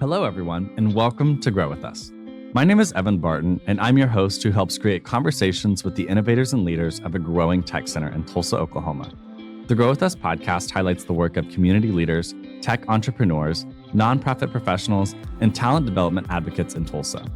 Hello, everyone, and welcome to Grow With Us. My name is Evan Barton, and I'm your host who helps create conversations with the innovators and leaders of a growing tech center in Tulsa, Oklahoma. The Grow With Us podcast highlights the work of community leaders, tech entrepreneurs, nonprofit professionals, and talent development advocates in Tulsa.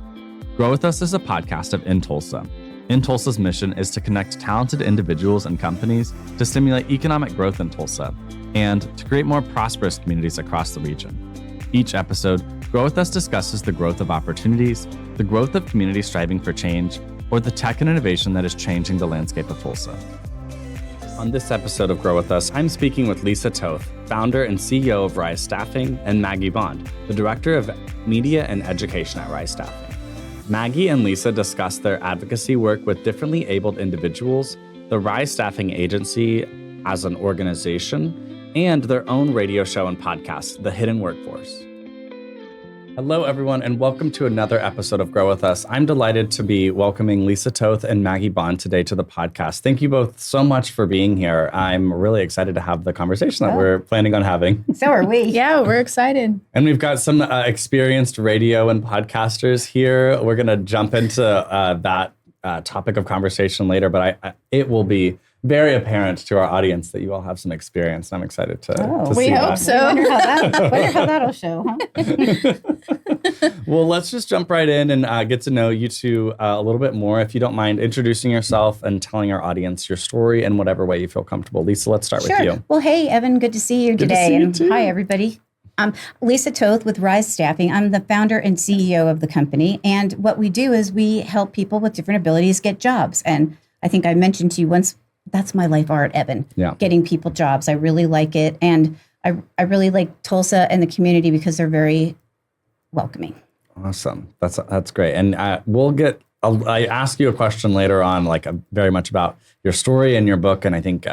Grow With Us is a podcast of In Tulsa. In Tulsa's mission is to connect talented individuals and companies to stimulate economic growth in Tulsa and to create more prosperous communities across the region. Each episode, Grow With Us discusses the growth of opportunities, the growth of communities striving for change, or the tech and innovation that is changing the landscape of Tulsa. On this episode of Grow With Us, I'm speaking with Lisa Toth, founder and CEO of Rise Staffing, and Maggie Bond, the Director of Media and Education at Rise Staffing. Maggie and Lisa discuss their advocacy work with differently abled individuals, the Rise Staffing Agency as an organization, and their own radio show and podcast, The Hidden Workforce. Hello, everyone, and welcome to another episode of Grow With Us. I'm delighted to be welcoming Lisa Toth and Maggie Bond today to the podcast. Thank you both so much for being here. I'm really excited to have the conversation that we're planning on having. So are we. Yeah, we're excited. And we've got some experienced radio and podcasters here. We're going to jump into that topic of conversation later, but it will be very apparent to our audience that you all have some experience. And I'm excited to see we hope that. so. I wonder how that'll show, huh? Well, let's just jump right in and get to know you two a little bit more. If you don't mind introducing yourself and telling our audience your story in whatever way you feel comfortable. Lisa, let's start with you. Well, hey, Evan, good to see you Good to today. see you and too. hi, everybody. I'm Lisa Toth with Rise Staffing. I'm the founder and CEO of the company. And what we do is we help people with different abilities get jobs. And I think I mentioned to you once, that's my life art, Evan. Yeah. Getting people jobs. I really like it. And I really like Tulsa and the community because they're very welcoming. Awesome. That's great. And we'll get, I ask you a question later on, very much about your story and your book. And I think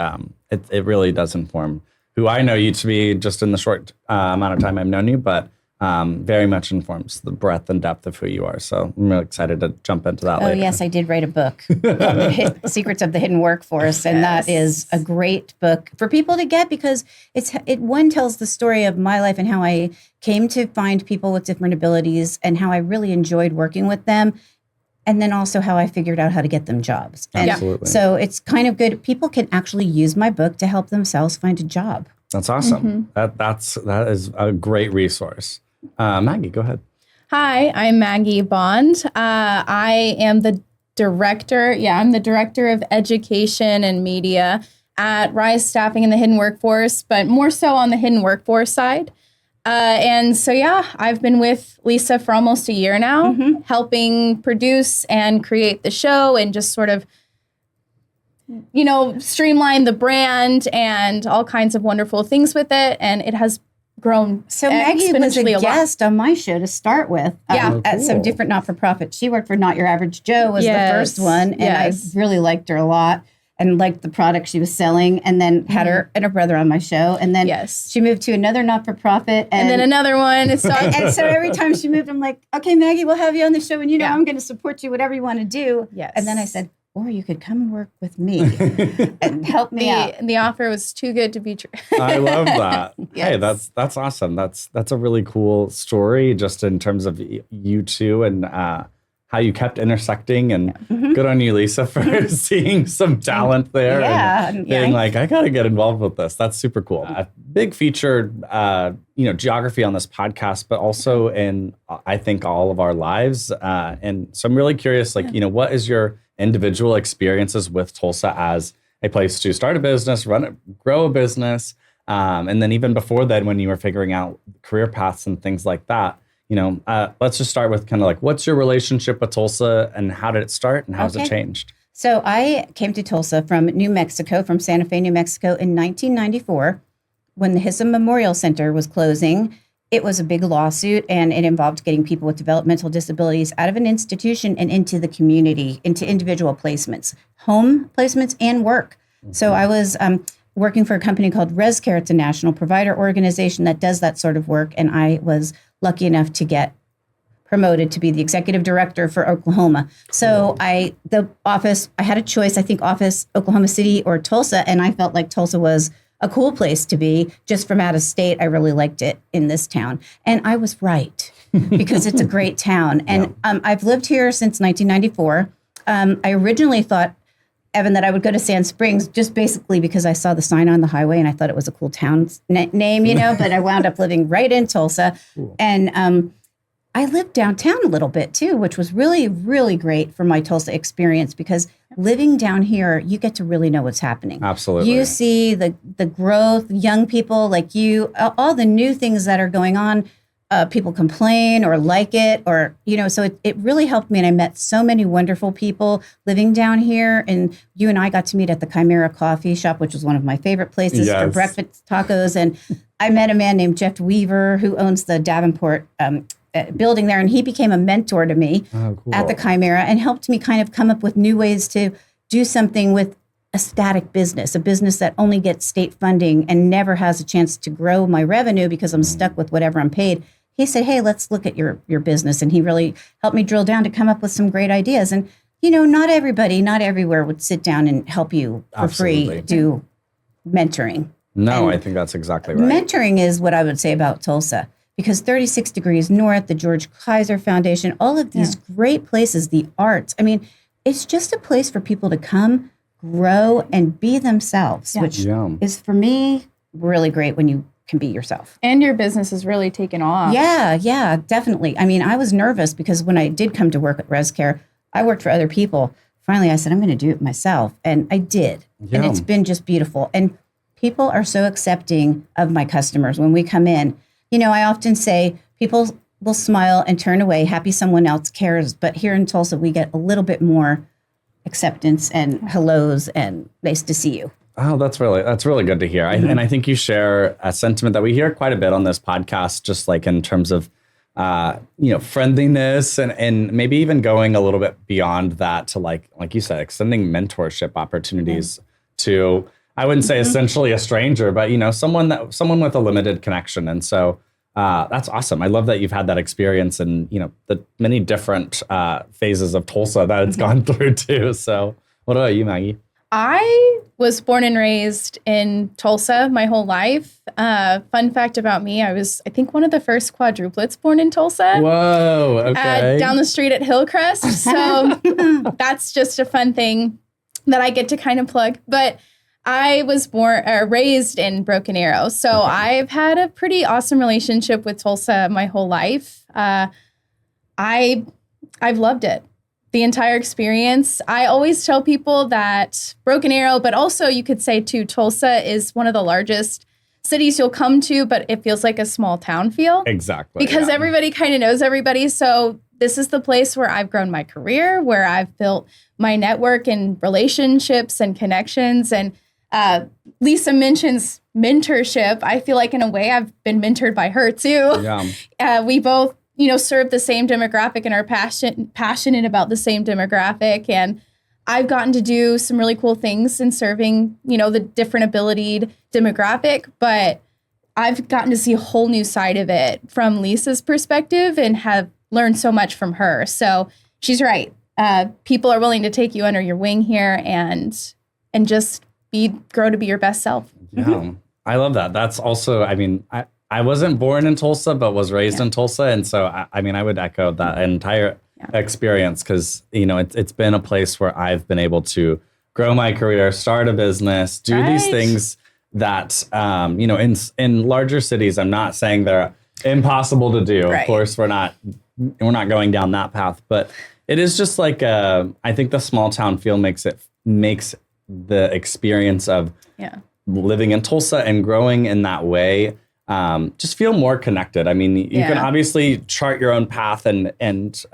it really does inform who I know you to be just in the short amount of time I've known you, but very much informs the breadth and depth of who you are. So I'm really excited to jump into that later. Oh, yes, I did write a book called Secrets of the Hidden Workforce. And that is a great book for people to get because it tells the story of my life and how I came to find people with different abilities and how I really enjoyed working with them. And then also how I figured out how to get them jobs. And Absolutely. so it's kind of good. People can actually use my book to help themselves find a job. That's awesome. That is a great resource. Maggie, go ahead. Hi, I'm Maggie Bond. I am the director. I'm the director of education and media at Rise Staffing in the Hidden Workforce, but more so on the Hidden Workforce side. And so, I've been with Lisa for almost a year now, helping produce and create the show and just sort of, streamline the brand and all kinds of wonderful things with it. And it has grown So Maggie was a exponentially guest on my show to start with at some cool. different not-for-profits. She worked for Not Your Average Joe was the first one, and I really liked her a lot and liked the product she was selling, and then had her and her brother on my show, and then she moved to another not-for-profit. And then another one. and so every time she moved, I'm like, okay, Maggie, we'll have you on the show, and I'm going to support you, whatever you want to do. Yes. And then I said, or you could come work with me and help me out. The offer was too good to be true. I love that. Yes. Hey, that's awesome. That's a really cool story just in terms of you two and how you kept intersecting. And good on you, Lisa, for seeing some talent there and being like, I got to get involved with this. That's super cool. A big featured, geography on this podcast, but also in, I think, all of our lives. And so I'm really curious, what is your individual experiences with Tulsa as a place to start a business, grow a business, and then even before then, when you were figuring out career paths and things like that, let's just start with kind of what's your relationship with Tulsa and how did it start and how's it changed? So I came to Tulsa from New Mexico, from Santa Fe, New Mexico in 1994 when the Hissom Memorial Center was closing. It was a big lawsuit, and it involved getting people with developmental disabilities out of an institution and into the community, into individual placements, home placements, and work. So I was working for a company called ResCare. It's a national provider organization that does that sort of work, and I was lucky enough to get promoted to be the executive director for Oklahoma. So I had a choice, I think Oklahoma City or Tulsa, and I felt like Tulsa was a cool place to be. Just from out of state, I really liked it in this town. And I was right because it's a great town. And I've lived here since 1994. I originally thought, Evan, that I would go to Sand Springs just basically because I saw the sign on the highway and I thought it was a cool town name, you know, but I wound up living right in Tulsa. Cool. And I lived downtown a little bit too, which was really, really great for my Tulsa experience because living down here, you get to really know what's happening. Absolutely. You see the growth, young people like you, all the new things that are going on. People complain or like it or, you know, so it really helped me. And I met so many wonderful people living down here. And you and I got to meet at the Chimera Coffee Shop, which was one of my favorite places for breakfast tacos. And I met a man named Jeff Weaver who owns the Davenport building there. And he became a mentor to me at the Chimera and helped me kind of come up with new ways to do something with a static business, a business that only gets state funding and never has a chance to grow my revenue because I'm stuck with whatever I'm paid. He said, hey, let's look at your business. And he really helped me drill down to come up with some great ideas. And, you know, not everybody, not everywhere would sit down and help you for free do mentoring. No, and I think that's exactly right. Mentoring is what I would say about Tulsa, because 36 Degrees North, the George Kaiser Foundation, all of these great places, the arts. I mean, it's just a place for people to come, grow, and be themselves, which is, for me, really great when you can be yourself. And your business has really taken off. Yeah, definitely. I mean, I was nervous because when I did come to work at ResCare, I worked for other people. Finally, I said, I'm going to do it myself. And I did. Yeah. And it's been just beautiful. And people are so accepting of my customers when we come in. You know, I often say people will smile and turn away, happy someone else cares. But here in Tulsa, we get a little bit more acceptance and hellos and nice to see you. Oh, that's really good to hear. And I think you share a sentiment that we hear quite a bit on this podcast, just like in terms of, friendliness and maybe even going a little bit beyond that to like you said, extending mentorship opportunities to, I wouldn't say essentially a stranger, but, you know, someone with a limited connection. And so that's awesome. I love that you've had that experience and, you know, the many different phases of Tulsa that it's gone through too. So what about you, Maggie? I was born and raised in Tulsa my whole life. Fun fact about me, I think one of the first quadruplets born in Tulsa. Whoa, okay. Down the street at Hillcrest. So that's just a fun thing that I get to kind of plug. But I was raised in Broken Arrow. So I've had a pretty awesome relationship with Tulsa my whole life. I've loved it. The entire experience. I always tell people that Broken Arrow, but also you could say too, Tulsa is one of the largest cities you'll come to, but it feels like a small town feel. Exactly. Because everybody kind of knows everybody. So this is the place where I've grown my career, where I've built my network and relationships and connections. And Lisa mentions mentorship. I feel like in a way I've been mentored by her too. Yeah. We both serve the same demographic and are passionate about the same demographic. And I've gotten to do some really cool things in serving, the different abilitied demographic, but I've gotten to see a whole new side of it from Lisa's perspective and have learned so much from her. So she's right. People are willing to take you under your wing here and just grow to be your best self. Yeah, I love that. That's also, I wasn't born in Tulsa, but was raised in Tulsa. And so, I would echo that entire experience because, it's been a place where I've been able to grow my career, start a business, do these things that, in larger cities, I'm not saying they're impossible to do. Right. Of course, we're not going down that path, but it is just like, I think the small town feel makes the experience of living in Tulsa and growing in that way just feel more connected. You can obviously chart your own path and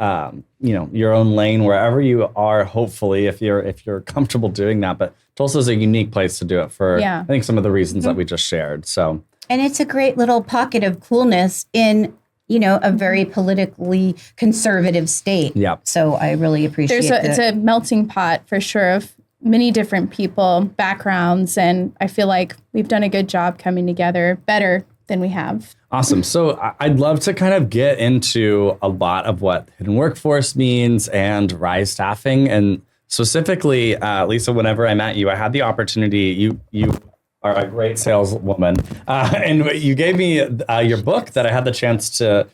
your own lane wherever you are, hopefully, if you're comfortable doing that. But Tulsa is a unique place to do it for, I think, some of the reasons that we just shared. So, and it's a great little pocket of coolness in, a very politically conservative state. Yeah. So I really appreciate it. It's a melting pot for sure of many different people, backgrounds, and I feel like we've done a good job coming together better than we have. Awesome. So I'd love to kind of get into a lot of what hidden workforce means and Rise Staffing. And specifically, Lisa, whenever I met you, I had the opportunity, you are a great saleswoman. And you gave me your book that I had the chance to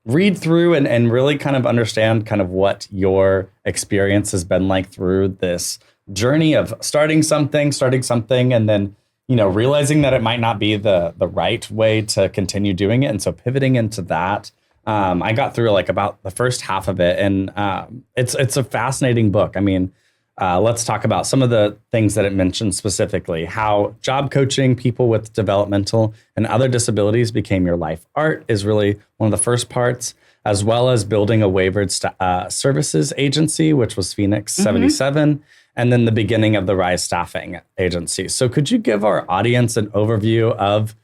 read through and really kind of understand kind of what your experience has been like through this journey of starting something, and then, realizing that it might not be the right way to continue doing it. And so pivoting into that, I got through like about the first half of it. And it's a fascinating book. I mean, let's talk about some of the things that it mentions specifically, how job coaching people with developmental and other disabilities became your life art is really one of the first parts, as well as building a waivered services agency, which was Phoenix 77, and then the beginning of the Rise Staffing Agency. So could you give our audience an overview of,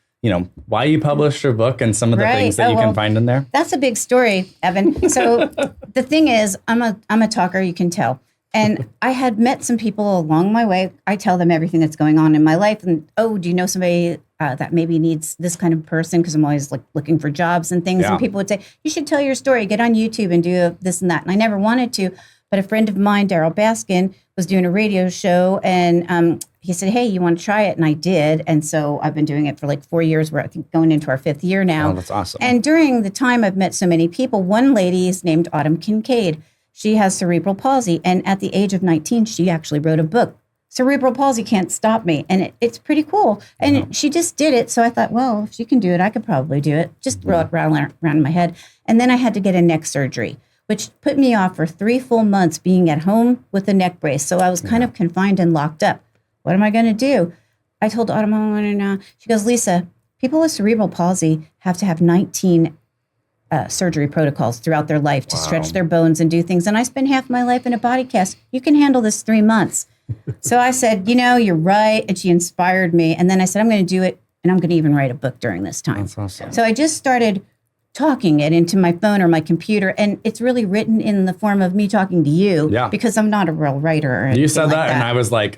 why you published your book and some of the things that you can find in there? That's a big story, Evan. So the thing is, I'm a talker, you can tell. And I had met some people along my way. I tell them everything that's going on in my life. And, do you know somebody that maybe needs this kind of person? Because I'm always like looking for jobs and things. Yeah. And people would say, you should tell your story, get on YouTube and do this and that. And I never wanted to. But a friend of mine, Daryl Baskin, was doing a radio show. And he said, hey, you want to try it? And I did. And so I've been doing it for like 4 years. We're, I think, going into our 5th year now. Oh, that's awesome. And during the time, I've met so many people. One lady is named Autumn Kincaid. She has cerebral palsy. And at the age of 19, she actually wrote a book. Cerebral palsy can't stop me. And it's pretty cool. And she just did it. So I thought, well, if she can do it, I could probably do it. Just throw it around in my head. And then I had to get a neck surgery, which put me off for 3 full months being at home with a neck brace. So I was kind of confined and locked up. What am I going to do? I told Autumn, she goes, Lisa, people with cerebral palsy have to have 19 surgery protocols throughout their life to stretch their bones and do things. And I spent half my life in a body cast. You can handle this 3 months. So I said, you're right. And she inspired me. And then I said, I'm going to do it. And I'm going to even write a book during this time. That's awesome. So I just started talking it into my phone or my computer. And it's really written in the form of me talking to you because I'm not a real writer or anything. You said that, and I was like,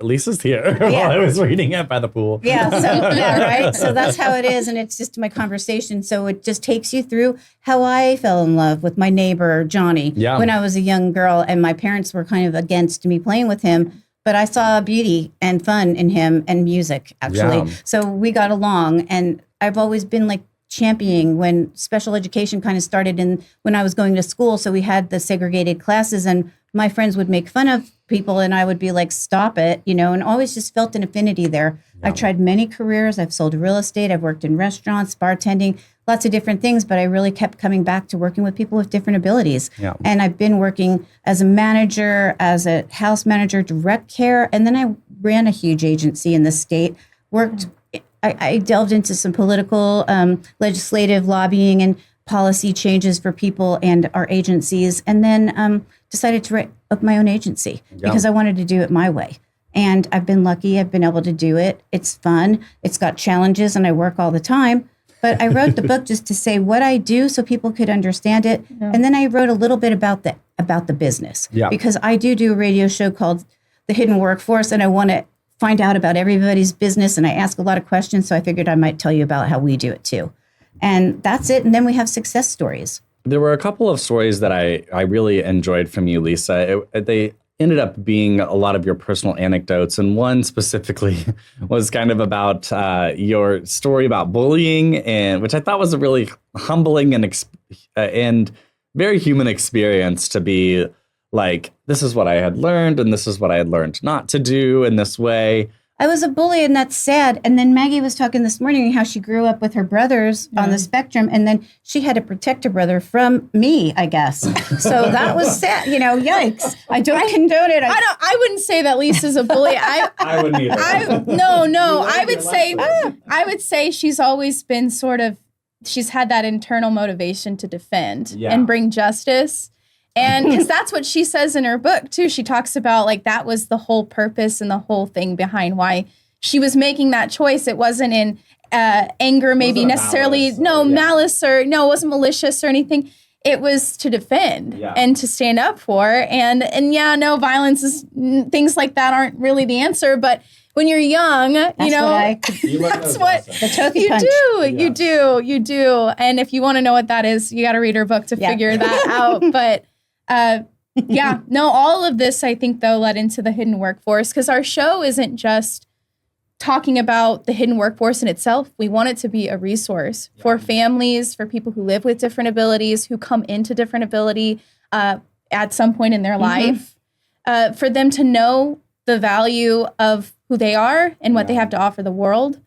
Lisa's here while I was reading it by the pool. Yeah, right? So that's how it is. And it's just my conversation. So it just takes you through how I fell in love with my neighbor, Johnny, when I was a young girl. And my parents were kind of against me playing with him. But I saw beauty and fun in him and music, actually. Yeah. So we got along. And I've always been like championing when special education kind of started when I was going to school. So we had the segregated classes and my friends would make fun of people and I would be like, stop it, and always just felt an affinity there. Yeah. I've tried many careers. I've sold real estate. I've worked in restaurants, bartending, lots of different things, but I really kept coming back to working with people with different abilities. Yeah. And I've been working as a manager, as a house manager, direct care. And then I ran a huge agency in the state, I delved into some political, legislative lobbying and policy changes for people and our agencies, and then decided to write up my own agency because I wanted to do it my way. And I've been lucky. I've been able to do it. It's fun. It's got challenges, and I work all the time. But I wrote the book just to say what I do so people could understand it. Yeah. And then I wrote a little bit about the business because I do a radio show called The Hidden Workforce, and I want to find out about everybody's business, and I ask a lot of questions, so I figured I might tell you about how we do it too. And that's it. And then we have success stories. There were a couple of stories that I really enjoyed from you, Lisa. They ended up being a lot of your personal anecdotes, and one specifically was kind of about your story about bullying, and which I thought was a really humbling and very human experience to be like, this is what I had learned, and this is what I had learned not to do in this way. I was a bully, and that's sad. And then Maggie was talking this morning how she grew up with her brothers on the spectrum, and then she had to protect her brother from me, I guess. So that was sad. Yikes. I don't condone it. I wouldn't say that Lisa's a bully. I wouldn't either. No. I would say she's always been she's had that internal motivation to defend and bring justice. And because that's what she says in her book, too. She talks about, like, that was the whole purpose and the whole thing behind why she was making that choice. It wasn't in anger, maybe necessarily. Malice it wasn't malicious or anything. It was to defend and to stand up for. And violence is, things like that aren't really the answer. But when you're young, that's what the Toth punch. You do. And if you want to know what that is, you got to read her book to figure that out. But all of this, I think, though, led into the hidden workforce, because our show isn't just talking about the hidden workforce in itself, we want it to be a resource for families, for people who live with different abilities, who come into different ability at some point in their life, for them to know the value of who they are and what they have to offer the world.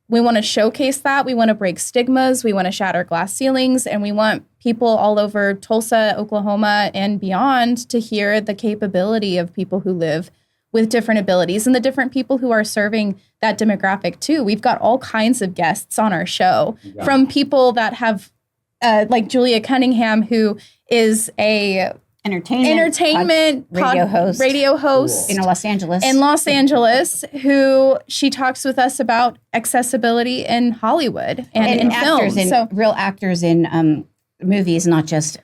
We want to showcase that. We want to break stigmas. We want to shatter glass ceilings. And we want people all over Tulsa, Oklahoma, and beyond to hear the capability of people who live with different abilities and the different people who are serving that demographic too. We've got all kinds of guests on our show, from people that have, like Julia Cunningham, who is a entertainment radio host in Los Angeles, who she talks with us about accessibility in Hollywood and in actors film. Real actors in movies, not just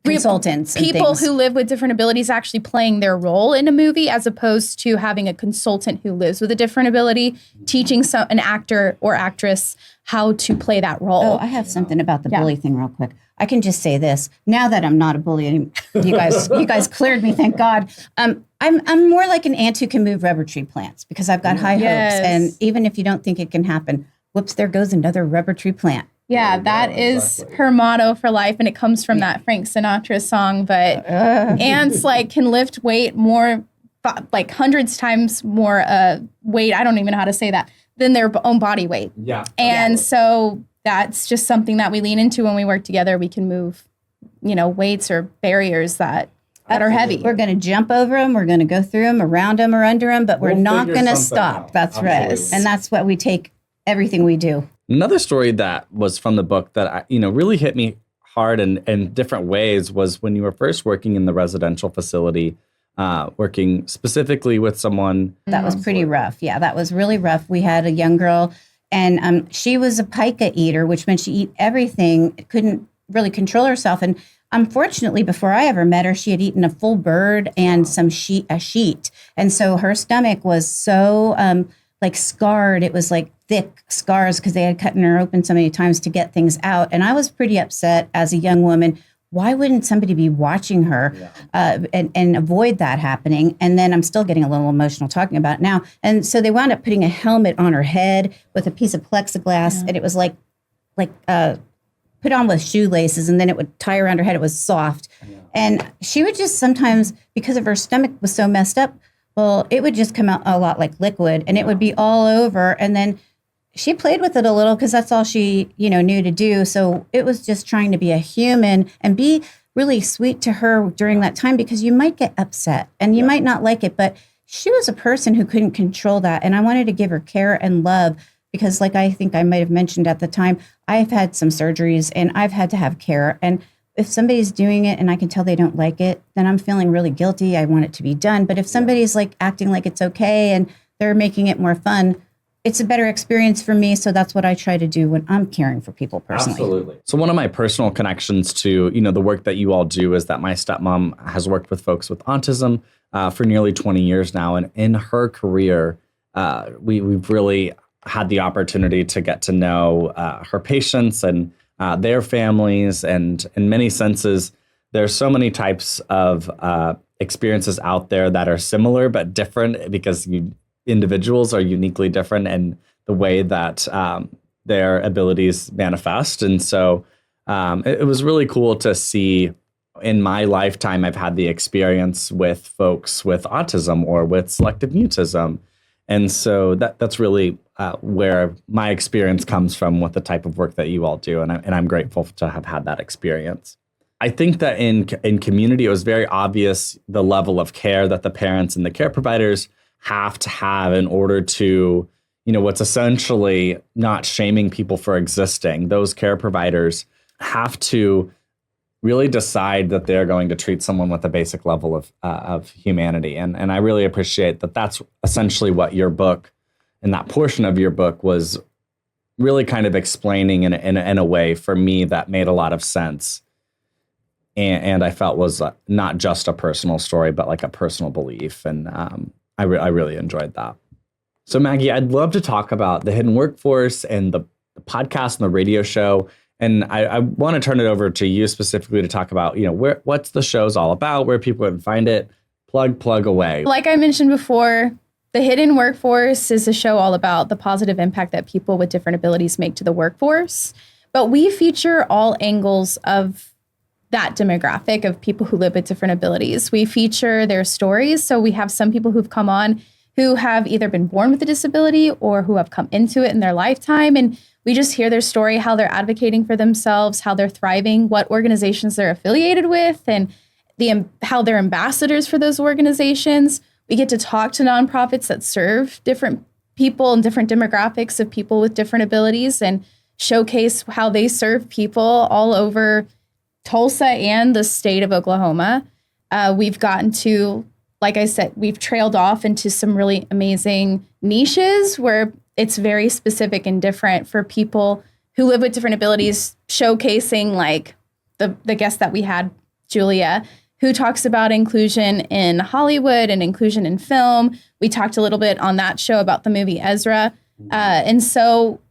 consultants. People who live with different abilities actually playing their role in a movie, as opposed to having a consultant who lives with a different ability, teaching an actor or actress how to play that role. Oh, I have something about the bully thing real quick. I can just say this. Now that I'm not a bully anymore, you guys cleared me, thank God. I'm more like an ant who can move rubber tree plants, because I've got high hopes. And even if you don't think it can happen, whoops, there goes another rubber tree plant. Yeah, that is her motto for life, and it comes from that Frank Sinatra song. But ants can lift weight more, like hundreds times more weight. I don't even know how to say that, than their own body weight. Yeah, and so that's just something that we lean into when we work together. We can move, weights or barriers that are heavy. We're going to jump over them. We're going to go through them, around them, or under them, but we're not going to stop. That's right. And that's what we take everything we do. Another story that was from the book that really hit me hard in different ways was when you were first working in the residential facility, working specifically with someone. That was pretty rough. Yeah, that was really rough. We had a young girl, and she was a pica eater, which meant she eat everything, couldn't really control herself. And unfortunately, before I ever met her, she had eaten a full bird and a sheet. And so her stomach was so scarred. It was like thick scars because they had cut her open so many times to get things out. And I was pretty upset as a young woman. Why wouldn't somebody be watching her and avoid that happening? And then I'm still getting a little emotional talking about it now. And so they wound up putting a helmet on her head with a piece of plexiglass, and it was like put on with shoelaces, and then it would tie around her head. It was soft. And she would just sometimes, because of her stomach was so messed up, well, it would just come out a lot like liquid, and it would be all over. And then she played with it a little because that's all she, knew to do. So it was just trying to be a human and be really sweet to her during that time, because you might get upset and you might not like it, but she was a person who couldn't control that. And I wanted to give her care and love because, like I think I might have mentioned at the time, I've had some surgeries and I've had to have care. And if somebody's doing it and I can tell they don't like it, then I'm feeling really guilty. I want it to be done. But if somebody's acting like it's okay and they're making it more fun, it's a better experience for me. So that's what I try to do when I'm caring for people personally. Absolutely. So one of my personal connections to, the work that you all do is that my stepmom has worked with folks with autism for nearly 20 years now. And in her career, we've really had the opportunity to get to know her patients and their families. And in many senses, there's so many types of experiences out there that are similar but different, because individuals are uniquely different in the way that their abilities manifest. And so it was really cool to see. In my lifetime, I've had the experience with folks with autism or with selective mutism. And so that's really where my experience comes from with the type of work that you all do. And I'm grateful to have had that experience. I think that in community, it was very obvious the level of care that the parents and the care providers have to have in order to, what's essentially not shaming people for existing. Those care providers have to really decide that they're going to treat someone with a basic level of humanity. And I really appreciate that that's essentially what your book and that portion of your book was really kind of explaining in a way for me that made a lot of sense. And I felt was not just a personal story, but like a personal belief. And I really enjoyed that. So Maggie, I'd love to talk about the hidden workforce and the podcast and the radio show. And I want to turn it over to you specifically to talk about, what's the show's all about, where people can find it, plug away. Like I mentioned before, The Hidden Workforce is a show all about the positive impact that people with different abilities make to the workforce. But we feature all angles of that demographic of people who live with different abilities. We feature their stories. So we have some people who've come on who have either been born with a disability or who have come into it in their lifetime. And we just hear their story, how they're advocating for themselves, how they're thriving, what organizations they're affiliated with, and how they're ambassadors for those organizations. We get to talk to nonprofits that serve different people and different demographics of people with different abilities and showcase how they serve people all over Tulsa and the state of Oklahoma. We've gotten to, like I said, we've trailed off into some really amazing niches where it's very specific and different for people who live with different abilities, showcasing like the guest that we had, Julia, who talks about inclusion in Hollywood and inclusion in film. We talked a little bit on that show about the movie Ezra. And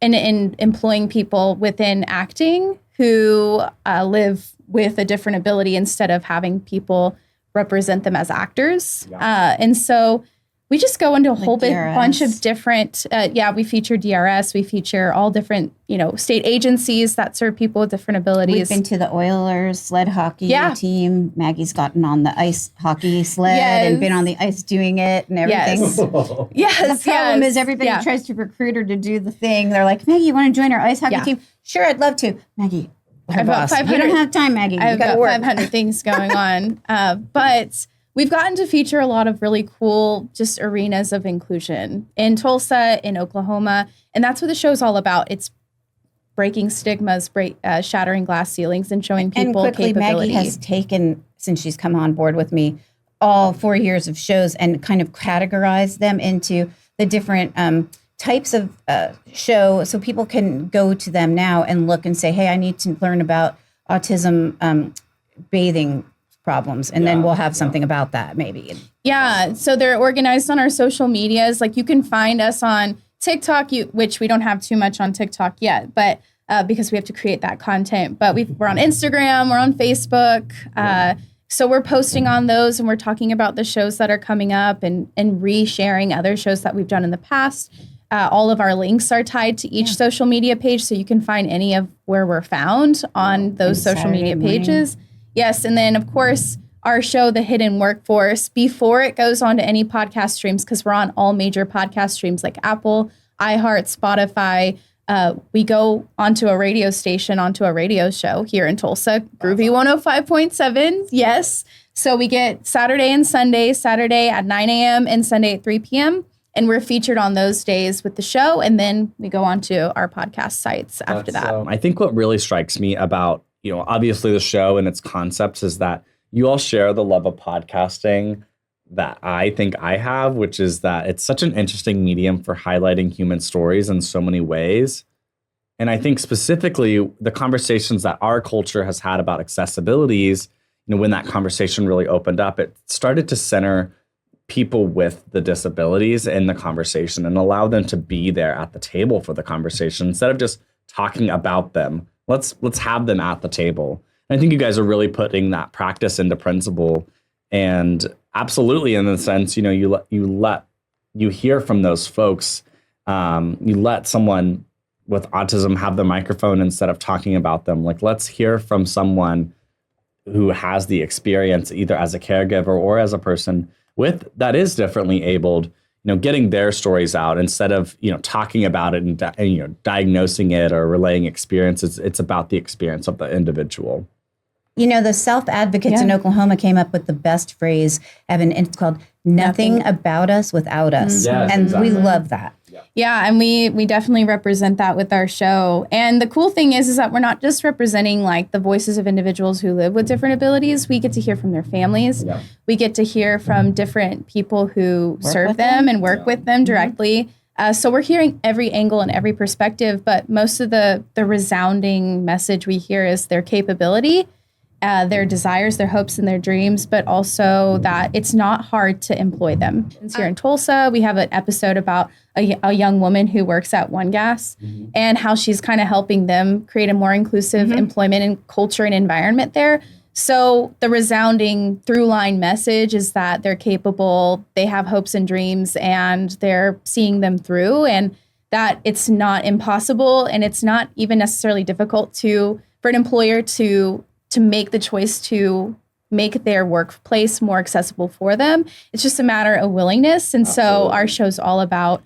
in employing people within acting who live with a different ability instead of having people represent them as actors. Yeah. And so we just go into a whole bunch of different, we feature DRS, we feature all different, state agencies that serve people with different abilities. We've been to the Oilers sled hockey team. Maggie's gotten on the ice hockey sled and been on the ice doing it and everything. Yes. The problem is everybody tries to recruit her to do the thing. They're like, Maggie, you want to join our ice hockey team? Sure, I'd love to. Maggie, her boss. You don't have time, Maggie. I've got 500 things going on. But we've gotten to feature a lot of really cool just arenas of inclusion in Tulsa, in Oklahoma. And that's what the show's all about. It's breaking stigmas, shattering glass ceilings, and showing people and quickly, capability. Maggie has taken, since she's come on board with me, all 4 years of shows and kind of categorized them into the different types of show, so people can go to them now and look and say, hey, I need to learn about autism bathing problems, and then we'll have something about that maybe. Yeah, so they're organized on our social medias. Like you can find us on TikTok, which we don't have too much on TikTok yet, but because we have to create that content. But we're on Instagram, we're on Facebook. So we're posting on those, and we're talking about the shows that are coming up and re-sharing other shows that we've done in the past. All of our links are tied to each social media page, so you can find any of where we're found on those social media pages. Yes, and then, of course, our show, The Hidden Workforce, before it goes on to any podcast streams, because we're on all major podcast streams like Apple, iHeart, Spotify. We go onto a radio station, onto a radio show here in Tulsa, Groovy 105.7, yes. So we get Saturday and Sunday, Saturday at 9 a.m. and Sunday at 3 p.m., and we're featured on those days with the show, and then we go on to our podcast sites after that. I think what really strikes me about, obviously the show and its concepts is that you all share the love of podcasting that I think I have, which is that it's such an interesting medium for highlighting human stories in so many ways. And I think specifically the conversations that our culture has had about accessibilities, when that conversation really opened up, it started to center people with the disabilities in the conversation and allow them to be there at the table for the conversation instead of just talking about them. Let's have them at the table. And I think you guys are really putting that practice into principle, and absolutely in the sense, you hear from those folks. You let someone with autism have the microphone instead of talking about them. Like, let's hear from someone who has the experience either as a caregiver or as a person that is differently abled, getting their stories out instead of, talking about it and diagnosing it or relaying experiences. It's about the experience of the individual. The self-advocates in Oklahoma came up with the best phrase, Evan, and it's called nothing about us without us. Yes, and exactly. We love that. Yeah, and we definitely represent that with our show. And the cool thing is that we're not just representing like the voices of individuals who live with different abilities. We get to hear from their families. Yeah. We get to hear from different people who serve them and work with them directly. So we're hearing every angle and every perspective, but most of the resounding message we hear is their capability, their desires, their hopes, and their dreams, but also that it's not hard to employ them. Here in Tulsa, we have an episode about a young woman who works at One Gas and how she's kind of helping them create a more inclusive employment and culture and environment there. So the resounding through line message is that they're capable, they have hopes and dreams, and they're seeing them through, and that it's not impossible, and it's not even necessarily difficult for an employer to make the choice to make their workplace more accessible for them. It's just a matter of willingness. And so our show's all about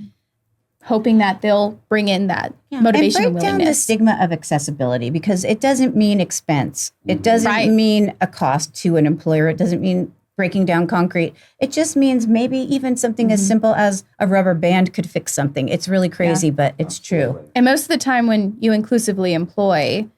hoping that they'll bring in that motivation and break down the willingness. stigma of accessibility, because it doesn't mean expense. It doesn't mean a cost to an employer. It doesn't mean breaking down concrete. It just means maybe even something as simple as a rubber band could fix something. It's really crazy, but it's true. And most of the time when you inclusively employ,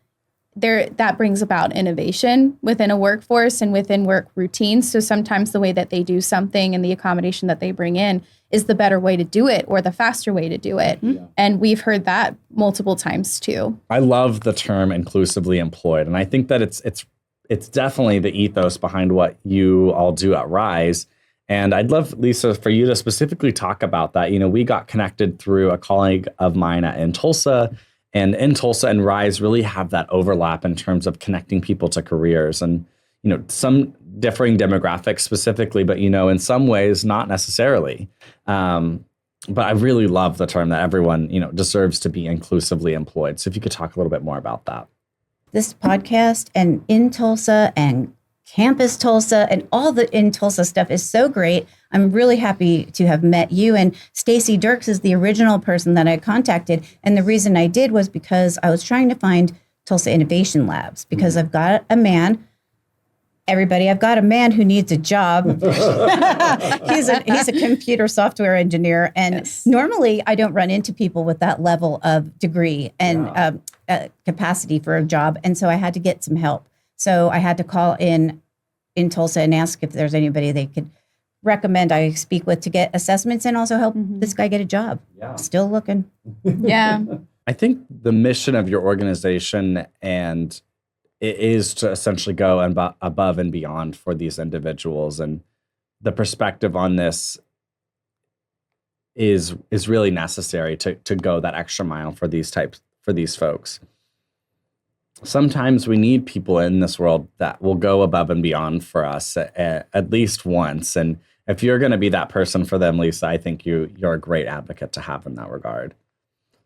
that brings about innovation within a workforce and within work routines. So sometimes the way that they do something and the accommodation that they bring in is the better way to do it or the faster way to do it. Yeah. And we've heard that multiple times too. I love the term inclusively employed. And I think that it's definitely the ethos behind what you all do at Rise. And I'd love, Lisa, for you to specifically talk about that. We got connected through a colleague of mine in Tulsa. And in Tulsa and Rise really have that overlap in terms of connecting people to careers and, some differing demographics specifically, but, in some ways, not necessarily. But I really love the term that everyone, deserves to be inclusively employed. So if you could talk a little bit more about that. This podcast and in Tulsa and Campus Tulsa and all the in Tulsa stuff is so great. I'm really happy to have met you. And Stacy Dirks is the original person that I contacted. And the reason I did was because I was trying to find Tulsa Innovation Labs, because I've got a man. Everybody, I've got a man who needs a job. He's a computer software engineer. And normally I don't run into people with that level of degree and capacity for a job. And so I had to get some help. So I had to call in Tulsa and ask if there's anybody they could recommend I speak with to get assessments and also help this guy get a job. Yeah. Still looking. Yeah. I think the mission of your organization and it is to essentially go above and beyond for these individuals. And the perspective on this is really necessary to go that extra mile for these folks. Sometimes we need people in this world that will go above and beyond for us at least once. And if you're going to be that person for them, Lisa, I think you're a great advocate to have in that regard.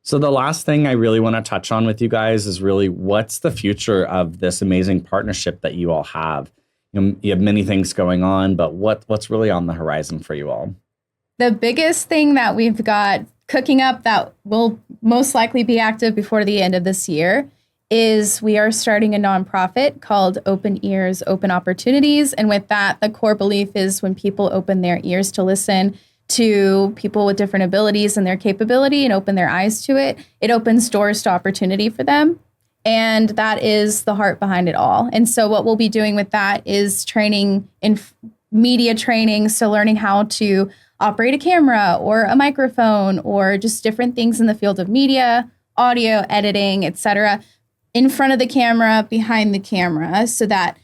So the last thing I really want to touch on with you guys is really what's the future of this amazing partnership that you all have? You have many things going on, but what's really on the horizon for you all? The biggest thing that we've got cooking up that will most likely be active before the end of this year is we are starting a nonprofit called Open Ears, Open Opportunities. And with that, the core belief is when people open their ears to listen to people with different abilities and their capability and open their eyes to it, it opens doors to opportunity for them. And that is the heart behind it all. And so what we'll be doing with that is training in media training. So learning how to operate a camera or a microphone or just different things in the field of media, audio, editing, etc., in front of the camera, behind the camera, so that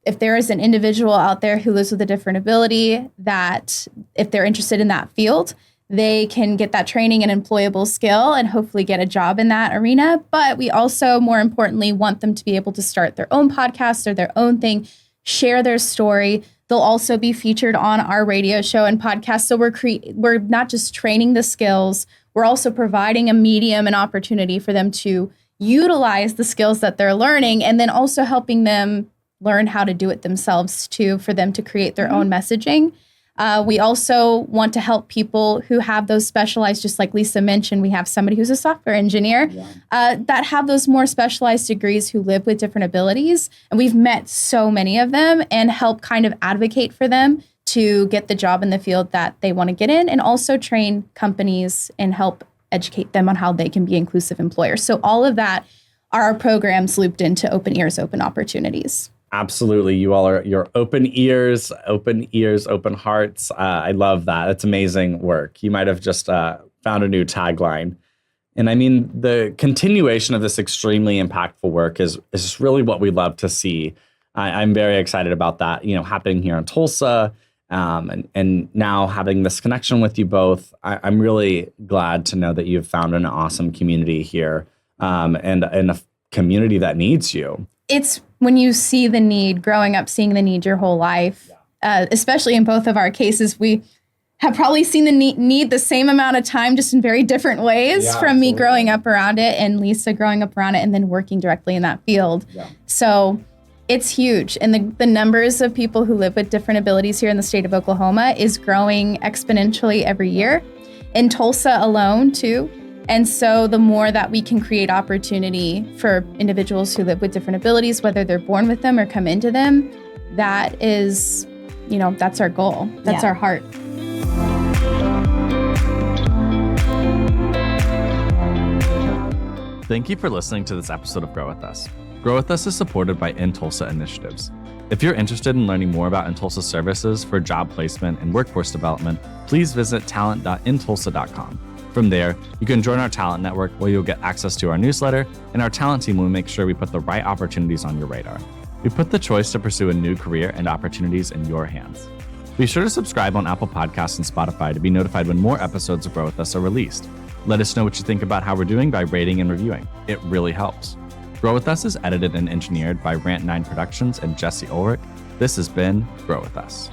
if there is an individual out there who lives with a different ability, that if they're interested in that field, they can get that training and employable skill and hopefully get a job in that arena. But we also, more importantly, want them to be able to start their own podcast or their own thing, share their story. They'll also be featured on our radio show and podcast. So we're not just training the skills, we're also providing a medium and opportunity for them to utilize the skills that they're learning, and then also helping them learn how to do it themselves too, for them to create their own messaging. We also want to help people who have those specialized, just like Lisa mentioned, we have somebody who's a software engineer that have those more specialized degrees who live with different abilities. And we've met so many of them and help kind of advocate for them to get the job in the field that they want to get in, and also train companies and help educate them on how they can be inclusive employers. So all of that are our programs looped into Open Ears, Open Opportunities. Absolutely. You all are your open ears, open hearts. I love that. It's amazing work. You might have just found a new tagline. And I mean, the continuation of this extremely impactful work is really what we love to see. I'm very excited about that, happening here in Tulsa. And now having this connection with you both, I'm really glad to know that you've found an awesome community here, and a community that needs you. It's when you see the need, growing up seeing the need your whole life, especially in both of our cases, we have probably seen the need the same amount of time, just in very different ways from me growing up around it and Lisa growing up around it and then working directly in that field. Yeah. So it's huge. And the numbers of people who live with different abilities here in the state of Oklahoma is growing exponentially every year. In Tulsa alone, too. And so the more that we can create opportunity for individuals who live with different abilities, whether they're born with them or come into them, that is, that's our goal. That's our heart. Thank you for listening to this episode of Grow With Us. Grow With Us is supported by In Tulsa Initiatives. If you're interested in learning more about In Tulsa services for job placement and workforce development, please visit talent.intulsa.com. From there, you can join our talent network where you'll get access to our newsletter, and our talent team will make sure we put the right opportunities on your radar. We put the choice to pursue a new career and opportunities in your hands. Be sure to subscribe on Apple Podcasts and Spotify to be notified when more episodes of Grow With Us are released. Let us know what you think about how we're doing by rating and reviewing. It really helps. Grow With Us is edited and engineered by Rant9 Productions and Jesse Ulrich. This has been Grow With Us.